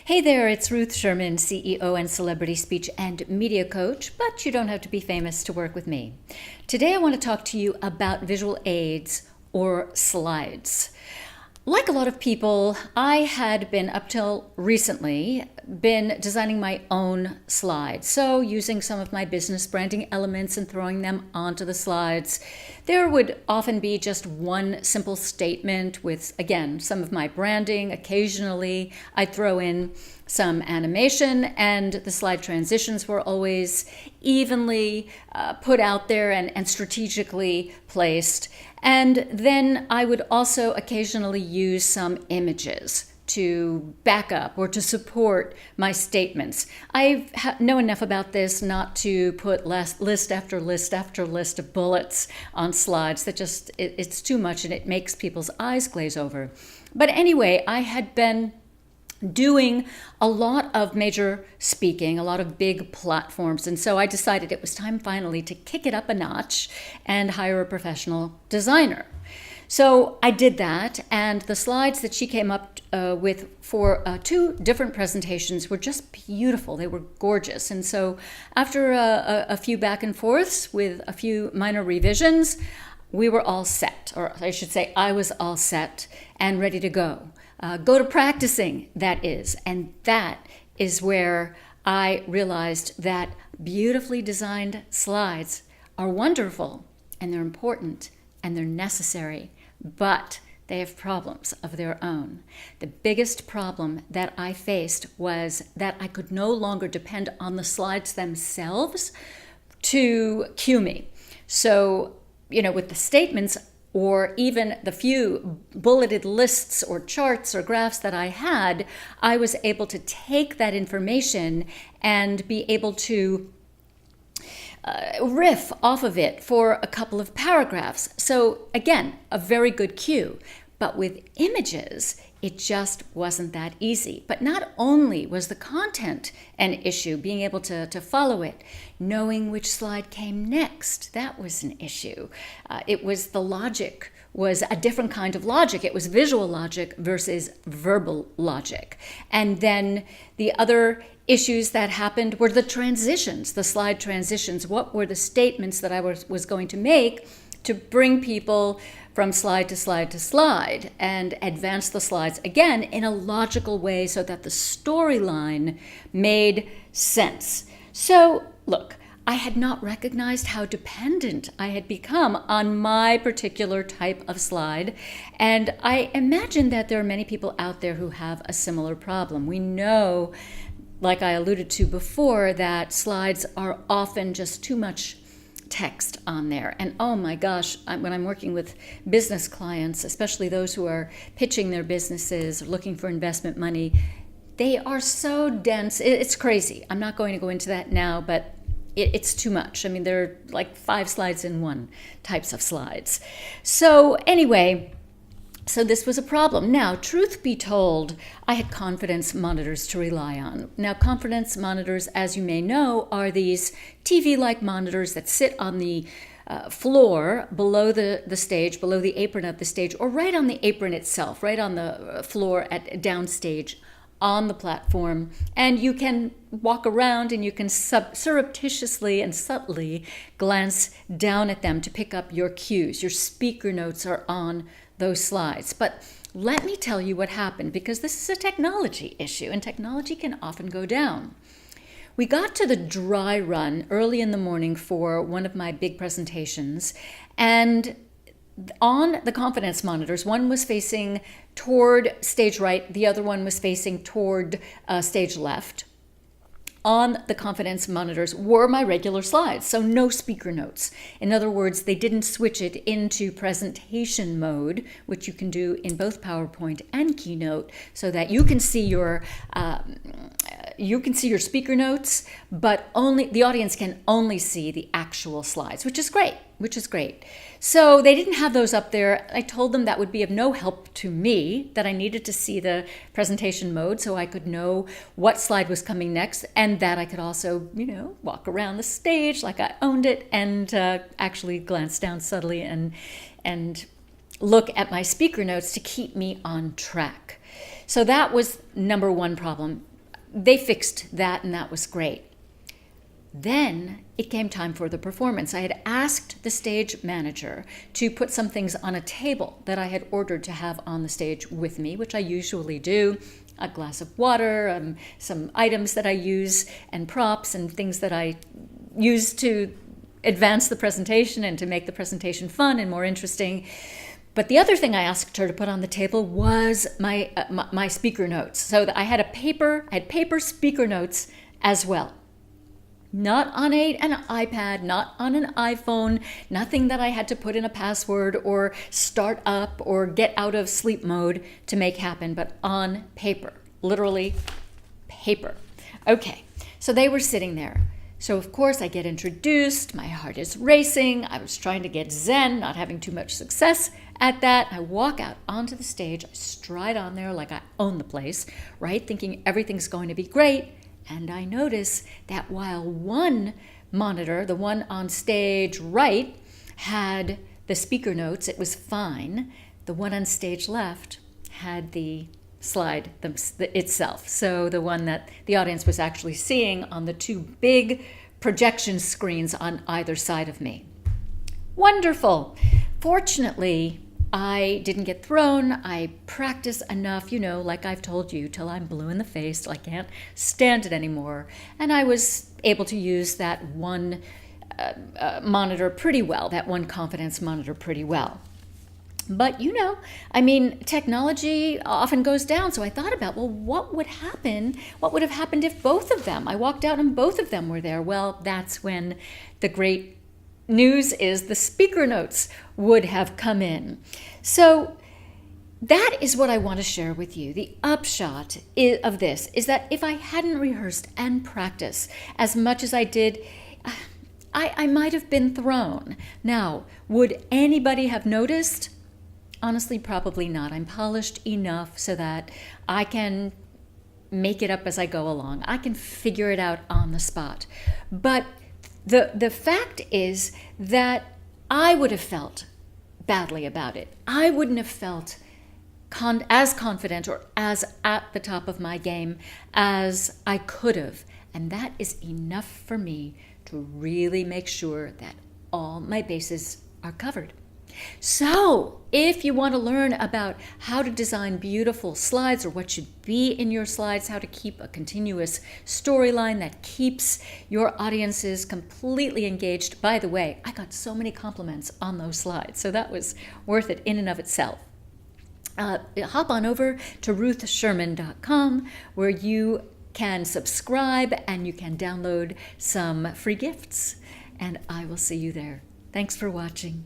Hey there, it's Ruth Sherman, CEO and celebrity speech and media coach, but you don't have to be famous to work with me. Today I want to talk to you about visual aids or slides. Like a lot of people, I had been, up till recently, been designing my own slides. So using some of my business branding elements and throwing them onto the slides. There would often be just one simple statement with, again, some of my branding. Occasionally, I'd throw in some animation, and the slide transitions were always evenly put out there and strategically placed. And then I would also occasionally use some images to back up or to support my statements. I know enough about this not to put list after list after list of bullets on slides. That just, it's too much and it makes people's eyes glaze over. But anyway, I had been doing a lot of major speaking, a lot of big platforms. And so I decided it was time finally to kick it up a notch and hire a professional designer. So I did that, and the slides that she came up with for two different presentations were just beautiful. They were gorgeous. And so after a few back and forths with a few minor revisions, we were all set, or I should say I was all set and ready to go. Go to practicing, that is. And that is where I realized that beautifully designed slides are wonderful, and they're important, and they're necessary, but they have problems of their own. The biggest problem that I faced was that I could no longer depend on the slides themselves to cue me. So, with the statements, or even the few bulleted lists or charts or graphs that I had, I was able to take that information and be able to riff off of it for a couple of paragraphs. So again, a very good cue. But with images, it just wasn't that easy. But not only was the content an issue, being able to follow it, knowing which slide came next, that was an issue. It was the logic was a different kind of logic. It was visual logic versus verbal logic. And then the other issues that happened were the transitions, the slide transitions. What were the statements that I was going to make to bring people from slide to slide to slide and advance the slides again in a logical way so that the storyline made sense. So look, I had not recognized how dependent I had become on my particular type of slide. And I imagine that there are many people out there who have a similar problem. We know, like I alluded to before, that slides are often just too much text on there. And oh my gosh, when I'm working with business clients, especially those who are pitching their businesses, looking for investment money, they are so dense. It's crazy. I'm not going to go into that now, but it's too much. I mean, they're like 5 slides in one types of slides. So anyway, so this was a problem. Now, truth be told, I had confidence monitors to rely on. Now, confidence monitors, as you may know, are these TV-like monitors that sit on the floor below the stage, below the apron of the stage, or right on the apron itself, right on the floor at downstage on the platform. And you can walk around and you can surreptitiously and subtly glance down at them to pick up your cues. Your speaker notes are on those slides. But let me tell you what happened, because this is a technology issue and technology can often go down. We got to the dry run early in the morning for one of my big presentations, and on the confidence monitors, one was facing toward stage right, the other one was facing toward stage left. On the confidence monitors were my regular slides, so no speaker notes. In other words, they didn't switch it into presentation mode, which you can do in both PowerPoint and Keynote, so that you can see your speaker notes, but only the audience can only see the actual slides, which is great. So they didn't have those up there. I told them that would be of no help to me, that I needed to see the presentation mode so I could know what slide was coming next, and that I could also, walk around the stage like I owned it and actually glance down subtly and look at my speaker notes to keep me on track. So that was number one problem. they fixed that, and that was great. Then it came time for the performance. I had asked the stage manager to put some things on a table that I had ordered to have on the stage with me, which I usually do. A glass of water, some items that I use, and props and things that I use to advance the presentation and to make the presentation fun and more interesting. But the other thing I asked her to put on the table was my speaker notes. So I had paper speaker notes as well. Not on an iPad, not on an iPhone, nothing that I had to put in a password or start up or get out of sleep mode to make happen, but on paper, literally paper. Okay, so they were sitting there. So of course I get introduced, my heart is racing, I was trying to get zen, not having too much success at that. I walk out onto the stage, I stride on there like I own the place, right? Thinking everything's going to be great. And I notice that while one monitor, the one on stage right, had the speaker notes, it was fine. The one on stage left had the slide itself. So the one that the audience was actually seeing on the two big projection screens on either side of me. Wonderful. Fortunately, I didn't get thrown. I practiced enough, like I've told you, till I'm blue in the face, till I can't stand it anymore. And I was able to use that one monitor pretty well, that one confidence monitor pretty well. But, technology often goes down. So I thought about, what would happen? What would have happened if both of them? I walked out and both of them were there. Well, that's when the great news is the speaker notes would have come in. So that is what I want to share with you. The upshot of this is that if I hadn't rehearsed and practiced as much as I did, I might have been thrown. Now, would anybody have noticed? Honestly, probably not. I'm polished enough so that I can make it up as I go along. I can figure it out on the spot. But the fact is that I would have felt badly about it. I wouldn't have felt as confident or as at the top of my game as I could have. And that is enough for me to really make sure that all my bases are covered. So, if you want to learn about how to design beautiful slides or what should be in your slides, how to keep a continuous storyline that keeps your audiences completely engaged. By the way, I got so many compliments on those slides, so that was worth it in and of itself. Hop on over to ruthsherman.com where you can subscribe and you can download some free gifts, and I will see you there. Thanks for watching.